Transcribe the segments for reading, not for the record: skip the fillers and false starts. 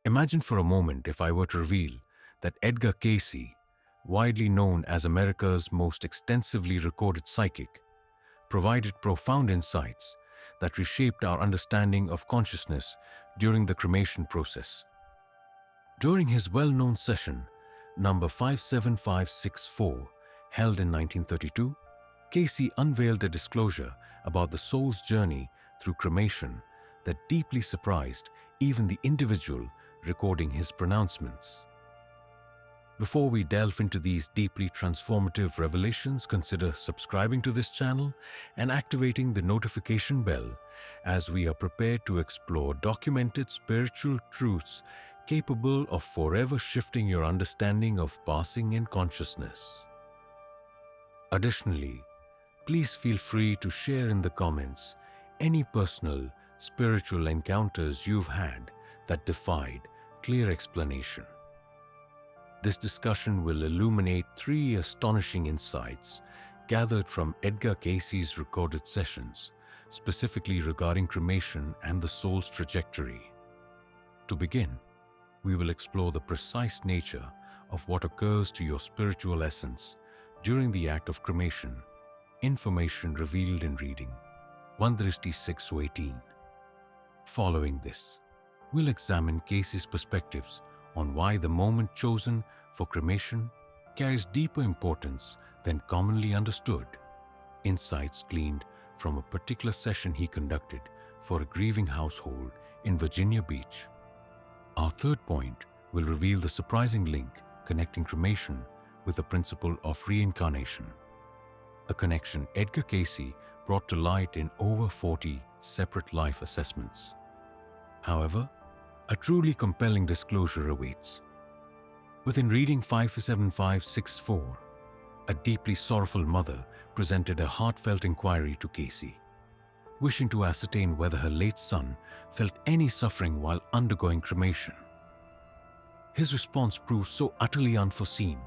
Imagine for a moment if I were to reveal that Edgar Cayce, widely known as America's most extensively recorded psychic, provided profound insights that reshaped our understanding of consciousness during the cremation process. During his well-known session, number 57564, held in 1932, Cayce unveiled a disclosure about the soul's journey through cremation that deeply surprised even the individual recording his pronouncements. Before we delve into these deeply transformative revelations, consider subscribing to this channel and activating the notification bell as we are prepared to explore documented spiritual truths capable of forever shifting your understanding of passing and consciousness. Additionally, please feel free to share in the comments any personal spiritual encounters you've had that defied clear explanation. This discussion will illuminate three astonishing insights gathered from Edgar Cayce's recorded sessions, specifically regarding cremation and the soul's trajectory. To begin, we will explore the precise nature of what occurs to your spiritual essence during the act of cremation, information revealed in reading 1:6-18. Following this, we'll examine Cayce's perspectives on why the moment chosen for cremation carries deeper importance than commonly understood, insights gleaned from a particular session he conducted for a grieving household in Virginia Beach. Our third point will reveal the surprising link connecting cremation with the principle of reincarnation, a connection Edgar Cayce brought to light in over 40 separate life assessments. However, a truly compelling disclosure awaits. Within reading 57564, a deeply sorrowful mother presented a heartfelt inquiry to Cayce, wishing to ascertain whether her late son felt any suffering while undergoing cremation. His response proved so utterly unforeseen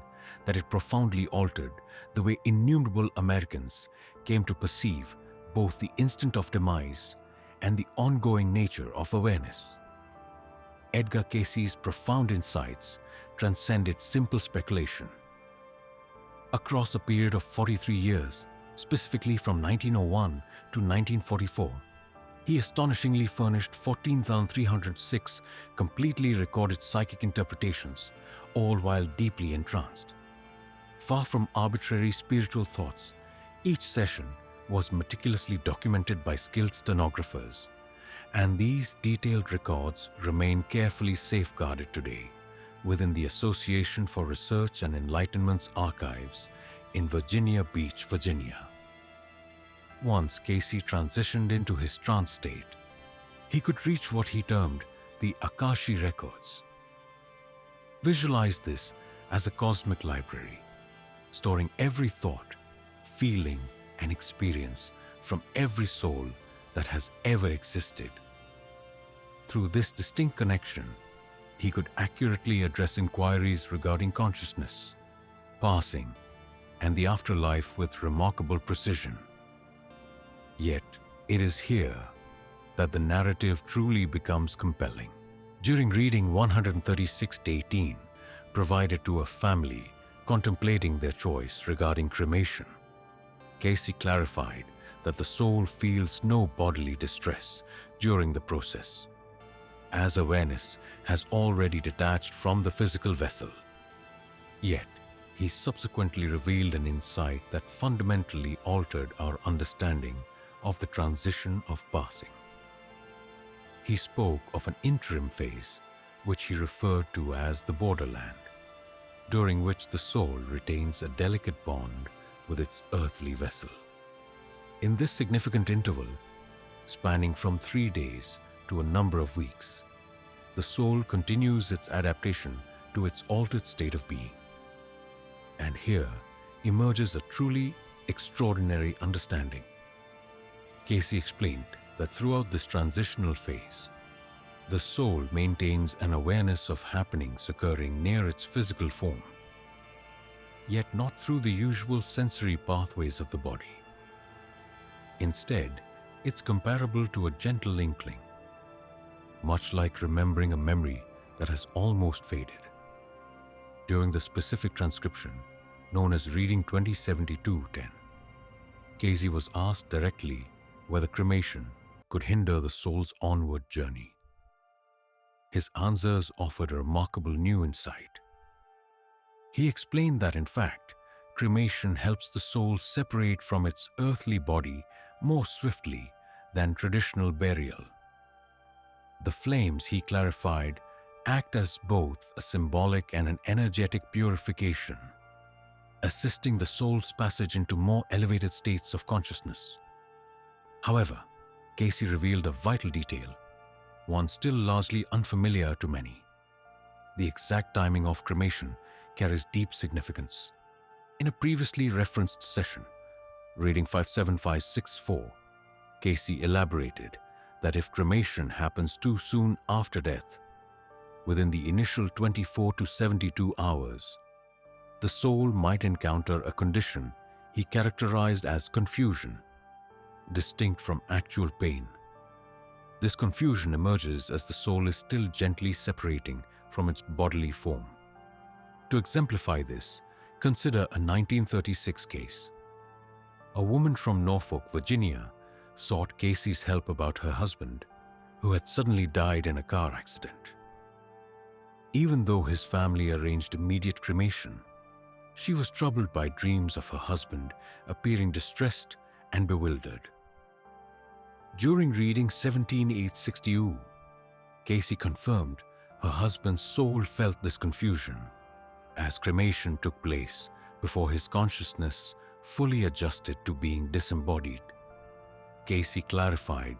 that it profoundly altered the way innumerable Americans came to perceive both the instant of demise and the ongoing nature of awareness. Edgar Cayce's profound insights transcended simple speculation. Across a period of 43 years, specifically from 1901 to 1944, he astonishingly furnished 14,306 completely recorded psychic interpretations, all while deeply entranced. Far from arbitrary spiritual thoughts, each session was meticulously documented by skilled stenographers, and these detailed records remain carefully safeguarded today within the Association for Research and Enlightenment's archives in Virginia Beach, Virginia. Once Cayce transitioned into his trance state, he could reach what he termed the Akashic records. Visualize this as a cosmic library, storing every thought, feeling, and experience from every soul that has ever existed. Through this distinct connection, he could accurately address inquiries regarding consciousness, passing, and the afterlife with remarkable precision. Yet, it is here that the narrative truly becomes compelling. During reading 136-18, provided to a family contemplating their choice regarding cremation, Cayce clarified that the soul feels no bodily distress during the process, as awareness has already detached from the physical vessel. Yet, he subsequently revealed an insight that fundamentally altered our understanding of the transition of passing. He spoke of an interim phase, which he referred to as the borderland, during which the soul retains a delicate bond with its earthly vessel. In this significant interval, spanning from 3 days to a number of weeks, the soul continues its adaptation to its altered state of being. And here emerges a truly extraordinary understanding. Cayce explained that throughout this transitional phase, the soul maintains an awareness of happenings occurring near its physical form, yet not through the usual sensory pathways of the body. Instead, it's comparable to a gentle inkling, much like remembering a memory that has almost faded. During the specific transcription, known as Reading 2072-10, Cayce was asked directly whether cremation could hinder the soul's onward journey. His answers offered a remarkable new insight. He explained that, in fact, cremation helps the soul separate from its earthly body more swiftly than traditional burial. The flames, he clarified, act as both a symbolic and an energetic purification, assisting the soul's passage into more elevated states of consciousness. However, Cayce revealed a vital detail, one still largely unfamiliar to many. The exact timing of cremation carries deep significance. In a previously referenced session, Reading 57564, Cayce elaborated that if cremation happens too soon after death, within the initial 24 to 72 hours, the soul might encounter a condition he characterized as confusion, distinct from actual pain. This confusion emerges as the soul is still gently separating from its bodily form. To exemplify this, consider a 1936 case. A woman from Norfolk, Virginia, sought Cayce's help about her husband, who had suddenly died in a car accident. Even though his family arranged immediate cremation, she was troubled by dreams of her husband appearing distressed and bewildered. During reading 17860, Cayce confirmed her husband's soul felt this confusion as cremation took place before his consciousness fully adjusted to being disembodied. Cayce clarified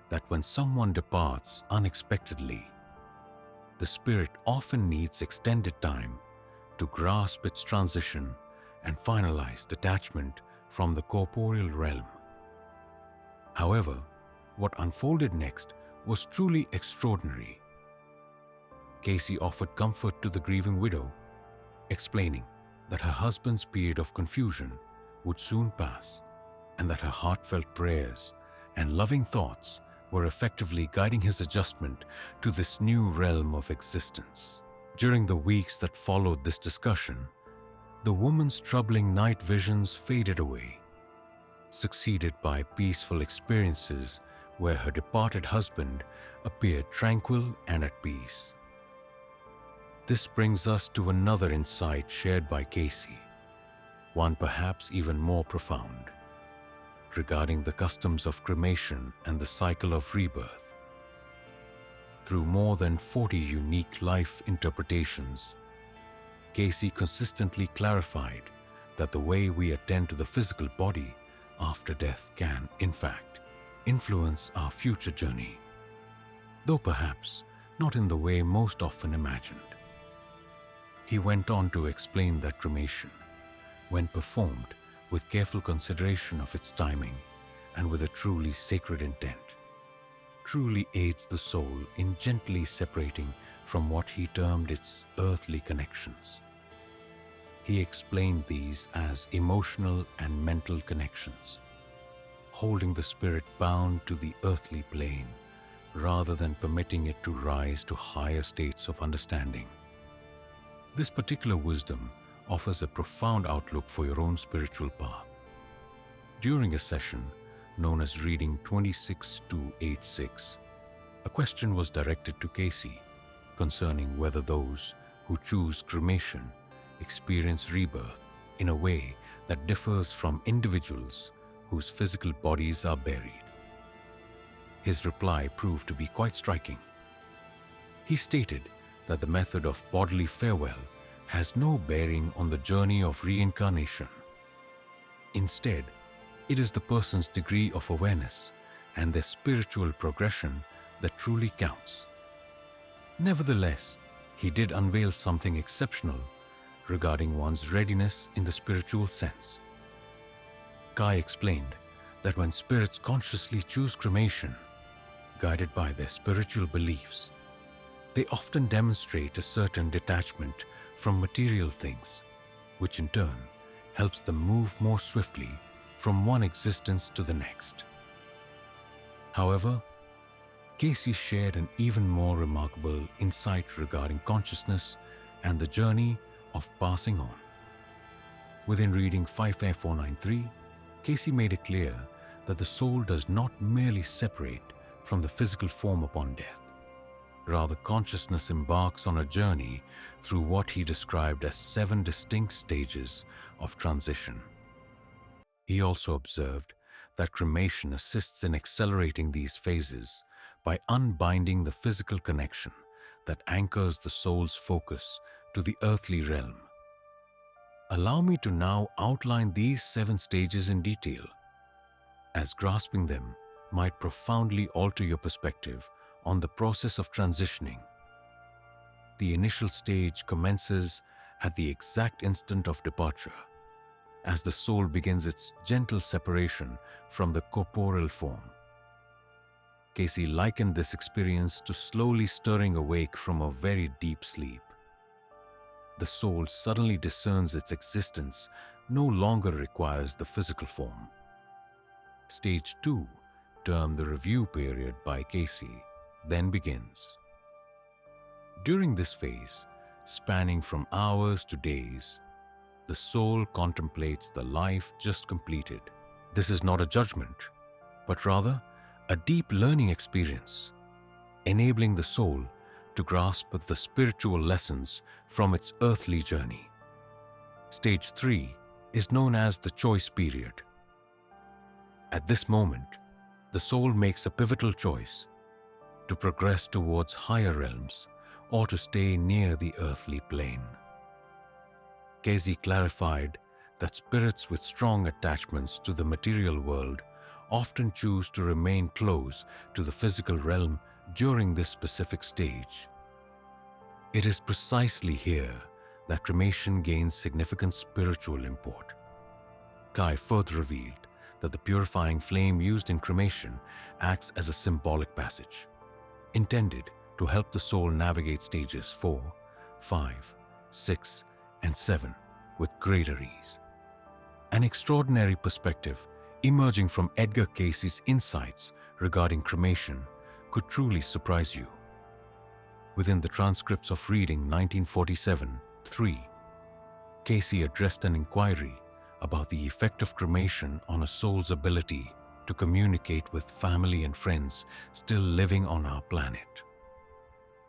that when someone departs unexpectedly, the spirit often needs extended time to grasp its transition and finalize detachment from the corporeal realm. However, what unfolded next was truly extraordinary. Cayce offered comfort to the grieving widow, explaining that her husband's period of confusion would soon pass and that her heartfelt prayers and loving thoughts were effectively guiding his adjustment to this new realm of existence. During the weeks that followed this discussion, the woman's troubling night visions faded away, succeeded by peaceful experiences where her departed husband appeared tranquil and at peace. This brings us to another insight shared by Cayce, one perhaps even more profound, regarding the customs of cremation and the cycle of rebirth. Through more than 40 unique life interpretations, Cayce consistently clarified that the way we attend to the physical body after death can, in fact, influence our future journey, though perhaps not in the way most often imagined. He went on to explain that cremation, when performed with careful consideration of its timing and with a truly sacred intent, truly aids the soul in gently separating from what he termed its earthly connections. He explained these as emotional and mental connections, holding the spirit bound to the earthly plane rather than permitting it to rise to higher states of understanding. This particular wisdom offers a profound outlook for your own spiritual path. During a session known as Reading 26286, a question was directed to Cayce concerning whether those who choose cremation experience rebirth in a way that differs from individuals whose physical bodies are buried. His reply proved to be quite striking. He stated that the method of bodily farewell has no bearing on the journey of reincarnation. Instead, it is the person's degree of awareness and their spiritual progression that truly counts. Nevertheless, he did unveil something exceptional regarding one's readiness in the spiritual sense. Cayce explained that when spirits consciously choose cremation, guided by their spiritual beliefs, they often demonstrate a certain detachment from material things, which in turn helps them move more swiftly from one existence to the next. However, Cayce shared an even more remarkable insight regarding consciousness and the journey of passing on. Within reading 55493, Cayce made it clear that the soul does not merely separate from the physical form upon death. Rather, consciousness embarks on a journey through what he described as 7 distinct stages of transition. He also observed that cremation assists in accelerating these phases by unbinding the physical connection that anchors the soul's focus to the earthly realm. Allow me to now outline these 7 stages in detail, as grasping them might profoundly alter your perspective on the process of transitioning. The initial stage commences at the exact instant of departure, as the soul begins its gentle separation from the corporeal form. Cayce likened this experience to slowly stirring awake from a very deep sleep. The soul suddenly discerns its existence no longer requires the physical form. Stage 2, termed the review period by Cayce, then begins. During this phase, spanning from hours to days, the soul contemplates the life just completed. This is not a judgment, but rather a deep learning experience, enabling the soul to grasp the spiritual lessons from its earthly journey. Stage 3 is known as the choice period. At this moment, the soul makes a pivotal choice to progress towards higher realms or to stay near the earthly plane. Cayce clarified that spirits with strong attachments to the material world often choose to remain close to the physical realm during this specific stage. It is precisely here that cremation gains significant spiritual import. Cayce further revealed that the purifying flame used in cremation acts as a symbolic passage, intended to help the soul navigate stages 4, 5, 6, and 7 with greater ease. An extraordinary perspective emerging from Edgar Cayce's insights regarding cremation could truly surprise you. Within the transcripts of reading 1947-3, Cayce addressed an inquiry about the effect of cremation on a soul's ability to communicate with family and friends still living on our planet.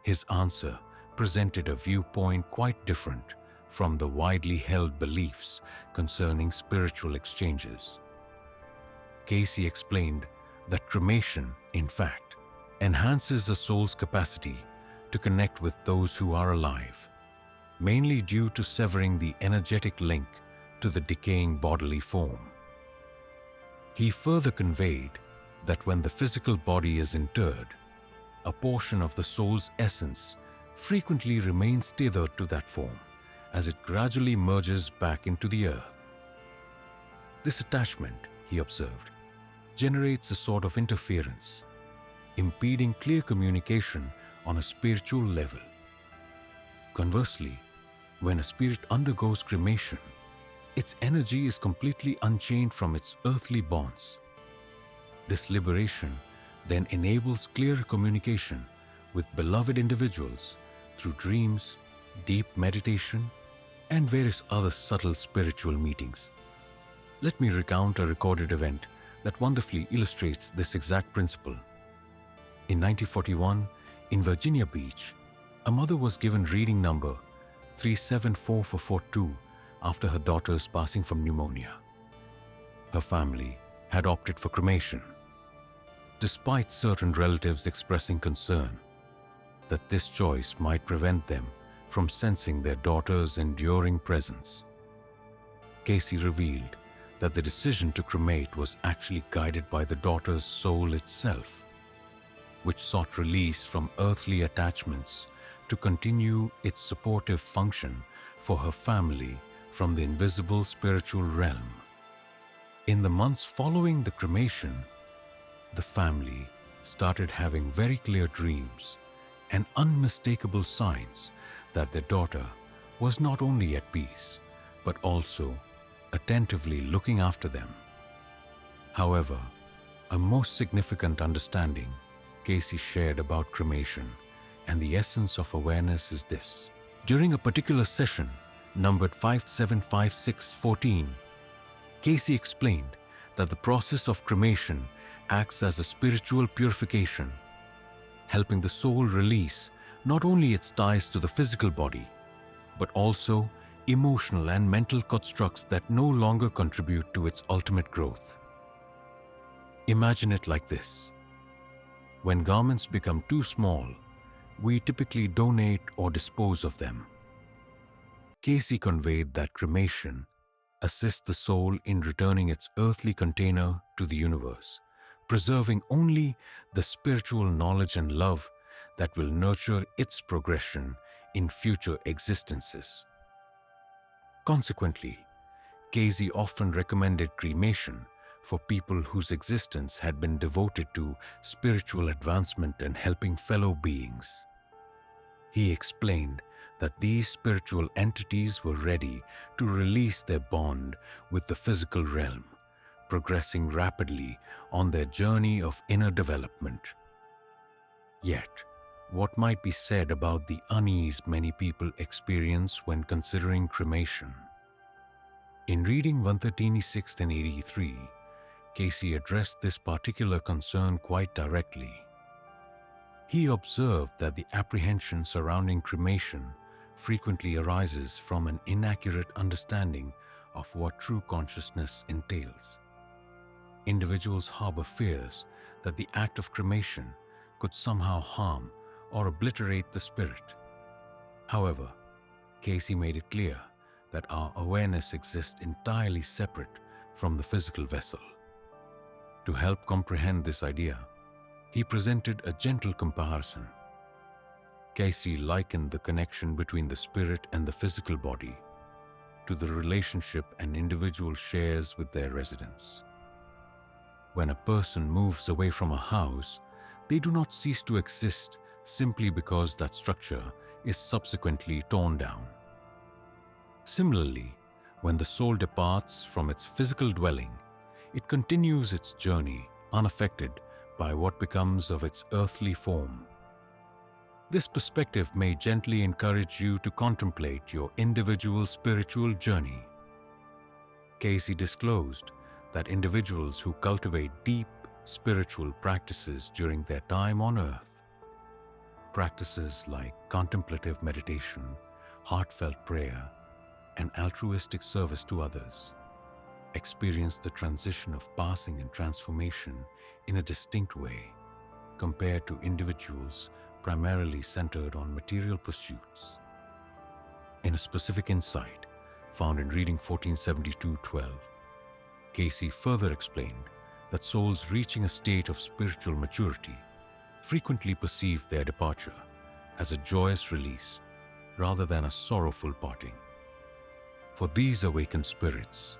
His answer presented a viewpoint quite different from the widely held beliefs concerning spiritual exchanges. Cayce explained that cremation, in fact, enhances the soul's capacity to connect with those who are alive, mainly due to severing the energetic link to the decaying bodily form. He further conveyed that when the physical body is interred, a portion of the soul's essence frequently remains tethered to that form as it gradually merges back into the earth. This attachment, he observed, generates a sort of interference, impeding clear communication on a spiritual level. Conversely, when a spirit undergoes cremation, its energy is completely unchained from its earthly bonds. This liberation then enables clearer communication with beloved individuals through dreams, deep meditation, and various other subtle spiritual meetings. Let me recount a recorded event that wonderfully illustrates this exact principle. In 1941, in Virginia Beach, a mother was given reading number 374442 after her daughter's passing from pneumonia. Her family had opted for cremation, despite certain relatives expressing concern that this choice might prevent them from sensing their daughter's enduring presence. Cayce revealed that the decision to cremate was actually guided by the daughter's soul itself, which sought release from earthly attachments to continue its supportive function for her family from the invisible spiritual realm. In the months following the cremation, the family started having very clear dreams and unmistakable signs that their daughter was not only at peace, but also attentively looking after them. However, a most significant understanding Cayce shared about cremation, and the essence of awareness is this. During a particular session, numbered 575614, Cayce explained that the process of cremation acts as a spiritual purification, helping the soul release not only its ties to the physical body, but also emotional and mental constructs that no longer contribute to its ultimate growth. Imagine it like this. When garments become too small, we typically donate or dispose of them. Cayce conveyed that cremation assists the soul in returning its earthly container to the universe, preserving only the spiritual knowledge and love that will nurture its progression in future existences. Consequently, Cayce often recommended cremation for people whose existence had been devoted to spiritual advancement and helping fellow beings. He explained that these spiritual entities were ready to release their bond with the physical realm, progressing rapidly on their journey of inner development. Yet, what might be said about the unease many people experience when considering cremation? In reading 136 and 83, Cayce addressed this particular concern quite directly. He observed that the apprehension surrounding cremation frequently arises from an inaccurate understanding of what true consciousness entails. Individuals harbor fears that the act of cremation could somehow harm or obliterate the spirit. However, Cayce made it clear that our awareness exists entirely separate from the physical vessel. To help comprehend this idea, he presented a gentle comparison. Cayce likened the connection between the spirit and the physical body to the relationship an individual shares with their residents. When a person moves away from a house, they do not cease to exist simply because that structure is subsequently torn down. Similarly, when the soul departs from its physical dwelling, it continues its journey unaffected by what becomes of its earthly form. This perspective may gently encourage you to contemplate your individual spiritual journey. Cayce disclosed that individuals who cultivate deep spiritual practices during their time on earth, practices like contemplative meditation, heartfelt prayer, and altruistic service to others, experience the transition of passing and transformation in a distinct way compared to individuals primarily centered on material pursuits. In a specific insight found in reading 1472-12, Cayce further explained that souls reaching a state of spiritual maturity frequently perceive their departure as a joyous release rather than a sorrowful parting. For these awakened spirits,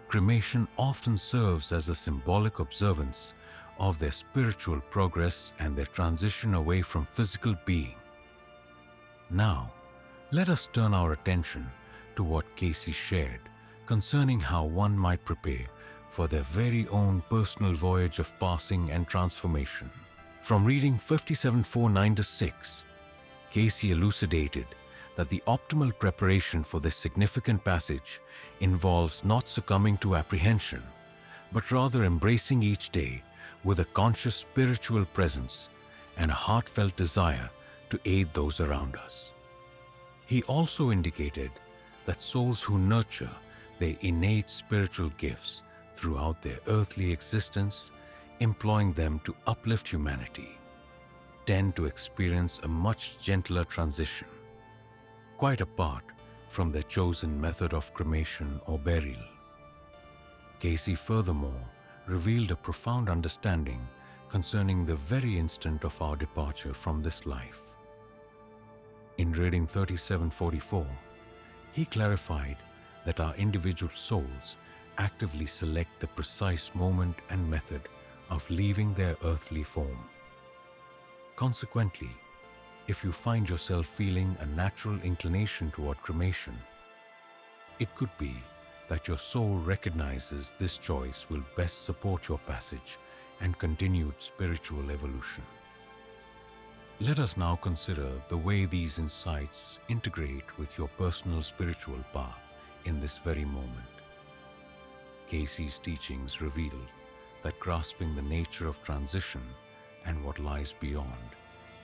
cremation often serves as a symbolic observance of their spiritual progress and their transition away from physical being. Now, let us turn our attention to what Cayce shared concerning how one might prepare for their very own personal voyage of passing and transformation. From reading 5749-6, Cayce elucidated that the optimal preparation for this significant passage involves not succumbing to apprehension, but rather embracing each day with a conscious spiritual presence and a heartfelt desire to aid those around us. He also indicated that souls who nurture their innate spiritual gifts throughout their earthly existence, employing them to uplift humanity, tend to experience a much gentler transition, quite apart from their chosen method of cremation or burial. Cayce furthermore revealed a profound understanding concerning the very instant of our departure from this life. In reading 3744, he clarified that our individual souls actively select the precise moment and method of leaving their earthly form. Consequently, if you find yourself feeling a natural inclination toward cremation, it could be that your soul recognizes this choice will best support your passage and continued spiritual evolution. Let us now consider the way these insights integrate with your personal spiritual path in this very moment. Cayce's teachings reveal that grasping the nature of transition and what lies beyond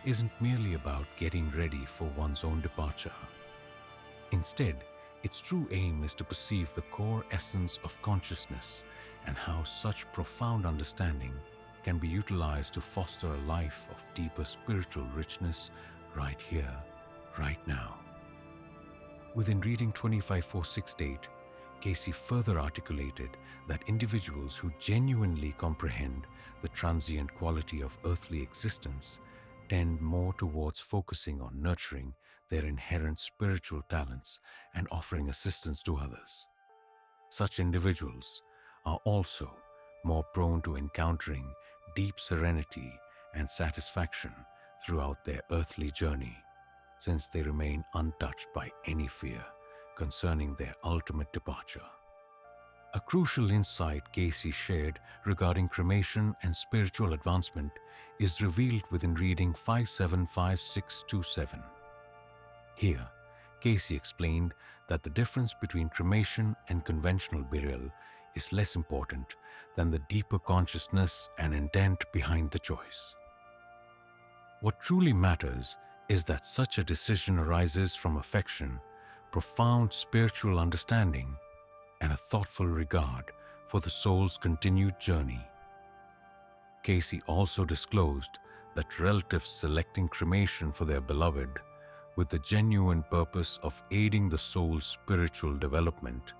isn't merely about getting ready for one's own departure. Instead, its true aim is to perceive the core essence of consciousness and how such profound understanding can be utilized to foster a life of deeper spiritual richness right here, right now. Within reading 25,468, Cayce further articulated that individuals who genuinely comprehend the transient quality of earthly existence tend more towards focusing on nurturing their inherent spiritual talents and offering assistance to others. Such individuals are also more prone to encountering deep serenity and satisfaction throughout their earthly journey, since they remain untouched by any fear concerning their ultimate departure. A crucial insight Cayce shared regarding cremation and spiritual advancement is revealed within reading 575627. Here, Cayce explained that the difference between cremation and conventional burial is less important than the deeper consciousness and intent behind the choice. What truly matters is that such a decision arises from affection, profound spiritual understanding, and a thoughtful regard for the soul's continued journey. Cayce also disclosed that relatives selecting cremation for their beloved with the genuine purpose of aiding the soul's spiritual development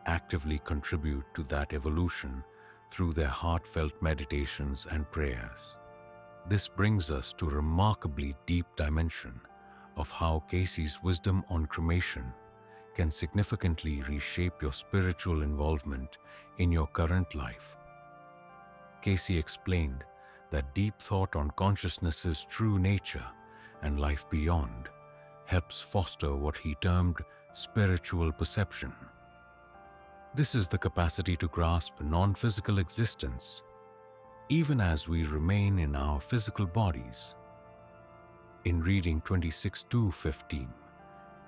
actively contribute to that evolution through their heartfelt meditations and prayers. This brings us to a remarkably deep dimension of how Cayce's wisdom on cremation can significantly reshape your spiritual involvement in your current life. Cayce explained that deep thought on consciousness's true nature and life beyond helps foster what he termed spiritual perception. This is the capacity to grasp non-physical existence, even as we remain in our physical bodies. In reading 26:215,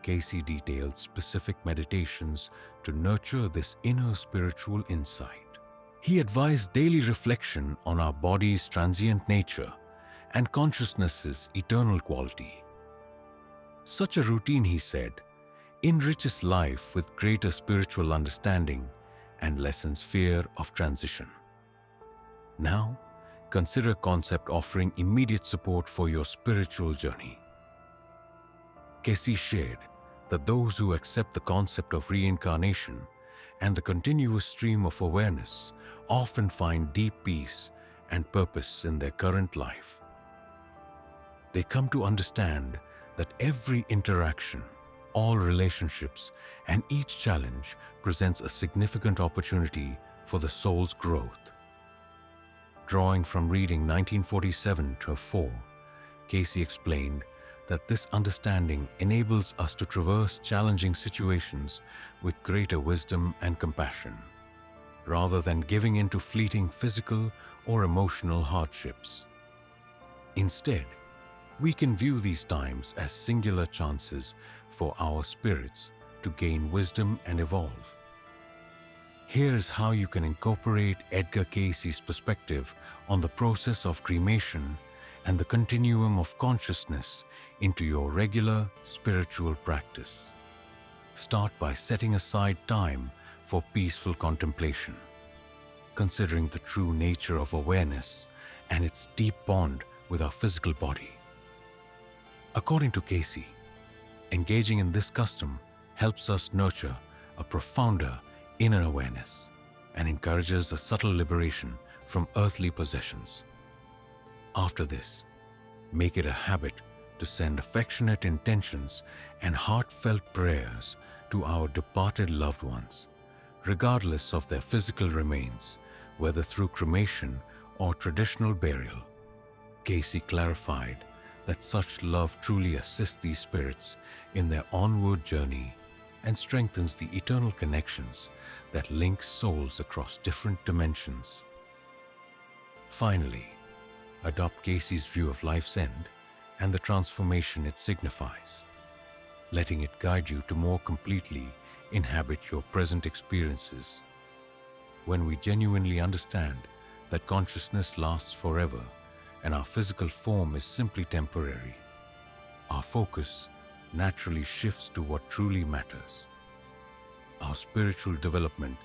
Cayce detailed specific meditations to nurture this inner spiritual insight. He advised daily reflection on our body's transient nature and consciousness's eternal quality. Such a routine, he said, enriches life with greater spiritual understanding and lessens fear of transition. Now, consider a concept offering immediate support for your spiritual journey. Cayce shared that those who accept the concept of reincarnation and the continuous stream of awareness often find deep peace and purpose in their current life. They come to understand that every interaction, all relationships, and each challenge presents a significant opportunity for the soul's growth. Drawing from reading 1947-4, Cayce explained that this understanding enables us to traverse challenging situations with greater wisdom and compassion, rather than giving in to fleeting physical or emotional hardships. Instead, we can view these times as singular chances for our spirits to gain wisdom and evolve. Here is how you can incorporate Edgar Cayce's perspective on the process of cremation and the continuum of consciousness into your regular spiritual practice. Start by setting aside time for peaceful contemplation, considering the true nature of awareness and its deep bond with our physical body. According to Cayce, engaging in this custom helps us nurture a profounder inner awareness and encourages a subtle liberation from earthly possessions. After this, make it a habit to send affectionate intentions and heartfelt prayers to our departed loved ones, regardless of their physical remains, whether through cremation or traditional burial. Cayce clarified that such love truly assists these spirits in their onward journey and strengthens the eternal connections that link souls across different dimensions. Finally, adopt Cayce's view of life's end and the transformation it signifies, letting it guide you to more completely inhabit your present experiences. When we genuinely understand that consciousness lasts forever and our physical form is simply temporary, our focus naturally shifts to what truly matters: our spiritual development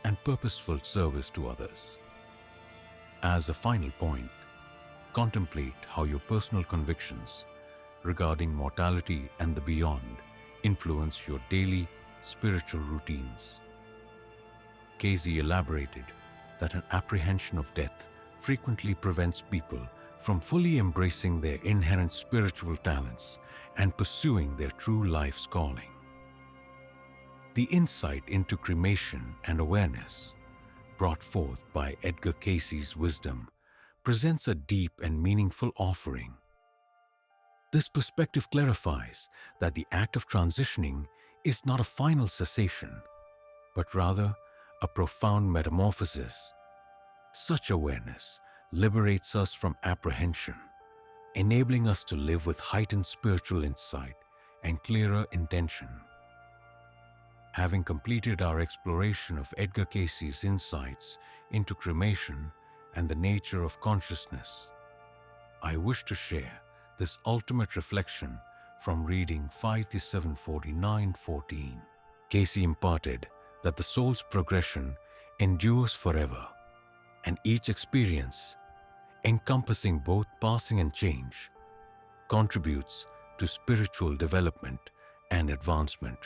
and purposeful service to others. As a final point, contemplate how your personal convictions regarding mortality and the beyond influence your daily spiritual routines. Cayce elaborated that an apprehension of death frequently prevents people from fully embracing their inherent spiritual talents and pursuing their true life's calling. The insight into cremation and awareness brought forth by Edgar Cayce's wisdom presents a deep and meaningful offering. This perspective clarifies that the act of transitioning is not a final cessation, but rather a profound metamorphosis. Such awareness liberates us from apprehension, enabling us to live with heightened spiritual insight and clearer intention. Having completed our exploration of Edgar Cayce's insights into cremation and the nature of consciousness, I wish to share this ultimate reflection from reading 5749:14. Cayce imparted that the soul's progression endures forever, and each experience, encompassing both passing and change, contributes to spiritual development and advancement.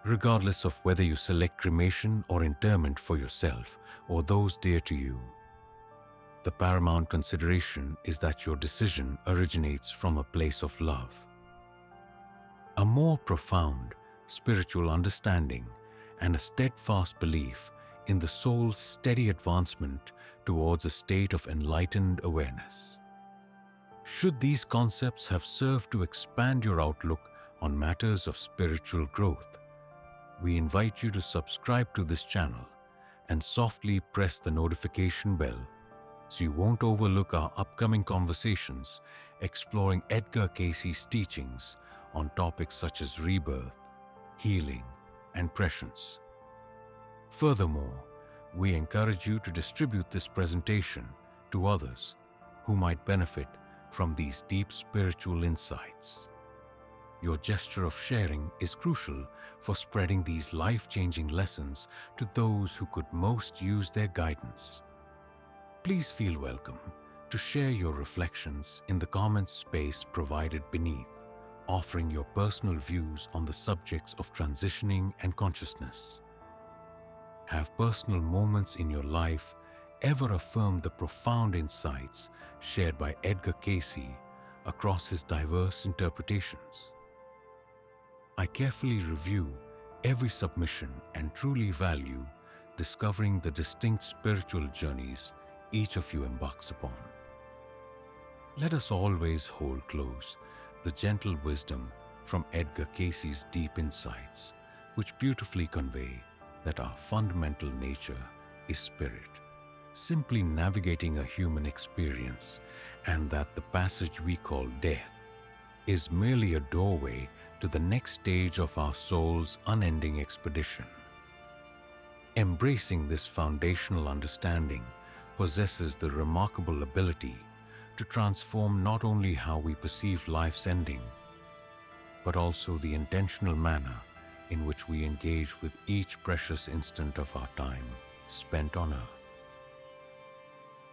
Regardless of whether you select cremation or interment for yourself or those dear to you, the paramount consideration is that your decision originates from a place of love. A more profound spiritual understanding and a steadfast belief in the soul's steady advancement towards a state of enlightened awareness. Should these concepts have served to expand your outlook on matters of spiritual growth, we invite you to subscribe to this channel and softly press the notification bell so you won't overlook our upcoming conversations exploring Edgar Cayce's teachings on topics such as rebirth, healing, and prescience. Furthermore, we encourage you to distribute this presentation to others who might benefit from these deep spiritual insights. Your gesture of sharing is crucial for spreading these life-changing lessons to those who could most use their guidance. Please feel welcome to share your reflections in the comments space provided beneath, offering your personal views on the subjects of transitioning and consciousness. Have personal moments in your life ever affirmed the profound insights shared by Edgar Cayce across his diverse interpretations? I carefully review every submission and truly value discovering the distinct spiritual journeys each of you embarks upon. Let us always hold close the gentle wisdom from Edgar Cayce's deep insights, which beautifully convey that our fundamental nature is spirit, simply navigating a human experience, and that the passage we call death is merely a doorway to the next stage of our soul's unending expedition. Embracing this foundational understanding possesses the remarkable ability to transform not only how we perceive life's ending, but also the intentional manner in which we engage with each precious instant of our time spent on earth.